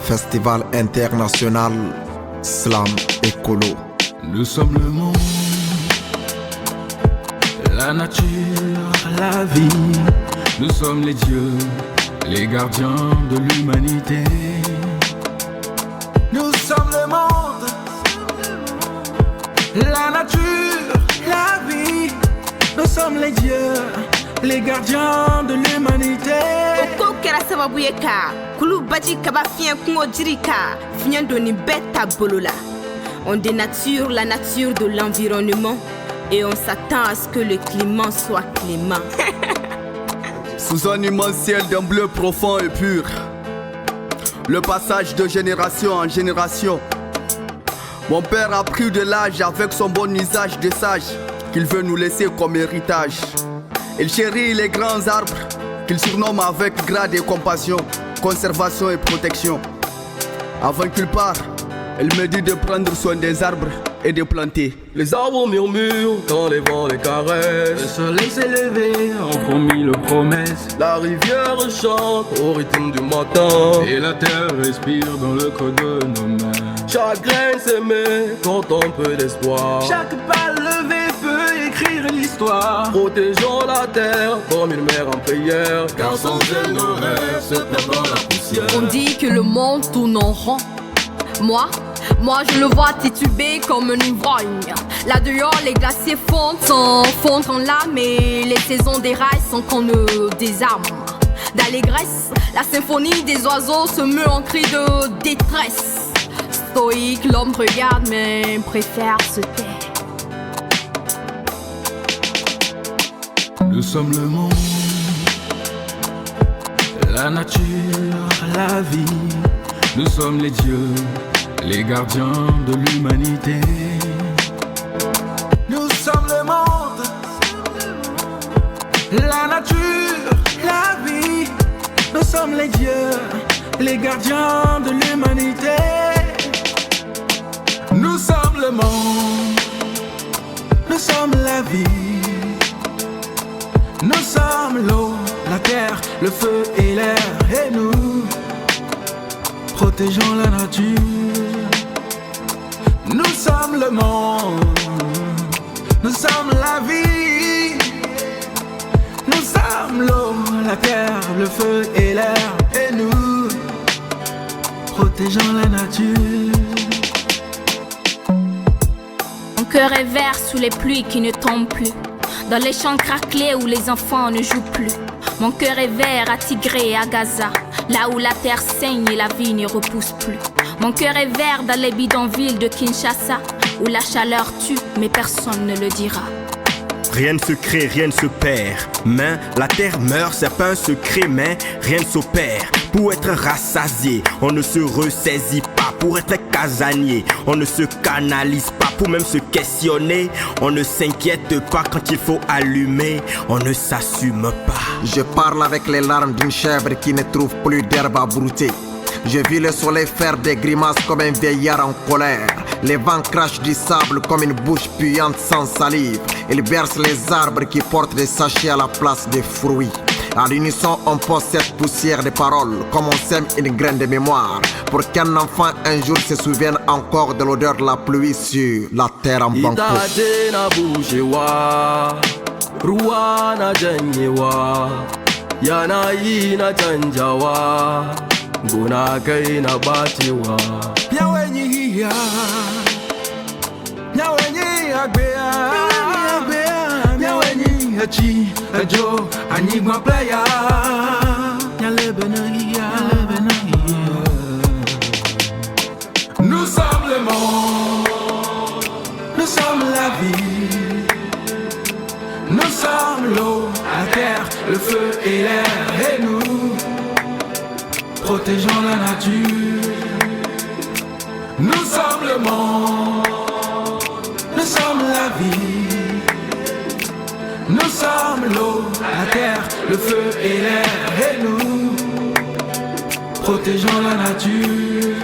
Festival international Slam Écolo. Nous sommes le monde, la nature, la vie. Nous sommes les dieux, les gardiens de l'humanité. Nous sommes le monde, la nature, la vie. Nous sommes les dieux, les gardiens de l'humanité. Oko kera sababu ye ka kulu baji kaba fiyen kungo jiri ka fiyen doni beta bolola. On dénature la nature de l'environnement et on s'attend à ce que le climat soit clément. Sous un immense ciel d'un bleu profond et pur, le passage de génération en génération. Mon père a pris de l'âge avec son bon usage de sage qu'il veut nous laisser comme héritage. Il chérit les grands arbres qu'il surnomme avec grade et compassion, conservation et protection. Avant qu'il parte, il me dit de prendre soin des arbres et de planter. Les arbres murmurent quand les vents les caressent. Le soleil s'est levé, on promis le promesse. La rivière chante au rythme du matin. Et la terre respire dans le creux de nos mains. Chaque graine s'émet quand on peut d'espoir. Chaque balle levée peut écrire l'histoire. Protégeons la terre comme une mère en prière. Car sans elle nos rêves se perdent dans la poussière. On dit que le monde tourne en rond. Moi je le vois tituber comme un ivrogne. Là dehors les glaciers fondent en larmes et les saisons déraillent sans qu'on ne désarme. D'allégresse, la symphonie des oiseaux se meut en cri de détresse. Stoïque, l'homme regarde mais préfère se taire. Nous sommes le monde, la nature, la vie. Nous sommes les dieux, les gardiens de l'humanité. Nous sommes le monde, la nature, la vie. Nous sommes les dieux, les gardiens de l'humanité. Nous sommes le monde, nous sommes la vie. Nous sommes l'eau, la terre, le feu et l'air. Et nous protégeons la nature. Nous sommes le monde, nous sommes la vie. Nous sommes l'eau, la terre, le feu et l'air. Et nous protégeons la nature. Mon cœur est vert sous les pluies qui ne tombent plus, dans les champs craquelés où les enfants ne jouent plus. Mon cœur est vert à Tigré et à Gaza, là où la terre saigne et la vie ne repousse plus. Mon cœur est vert dans les bidonvilles de Kinshasa, où la chaleur tue, mais personne ne le dira. Rien ne se crée, rien ne se perd. Mais la terre meurt, c'est pas un secret, mais rien ne s'opère. Pour être rassasié, on ne se ressaisit pas. Pour être casanier, on ne se canalise pas. Pour même se questionner, on ne s'inquiète pas. Quand il faut allumer, on ne s'assume pas. Je parle avec les larmes d'une chèvre qui ne trouve plus d'herbe à brouter. Je vis le soleil faire des grimaces comme un vieillard en colère. Les vents crachent du sable comme une bouche puante sans salive. Ils bercent les arbres qui portent des sachets à la place des fruits. À l'unisson, on pose cette poussière de paroles, comme on sème une graine de mémoire, pour qu'un enfant un jour se souvienne encore de l'odeur de la pluie sur la terre en banco. Guna kai na bacewa. Nyawenyi agbea, nyawenyi hachi, ajo, anigma playa. Nous sommes le monde, nous sommes la vie. Nous sommes l'eau, la terre, le feu et l'air. Et nous protégeons la nature. Nous sommes le monde, nous sommes la vie. Nous sommes l'eau, la terre, le feu et l'air. Et nous protégeons la nature.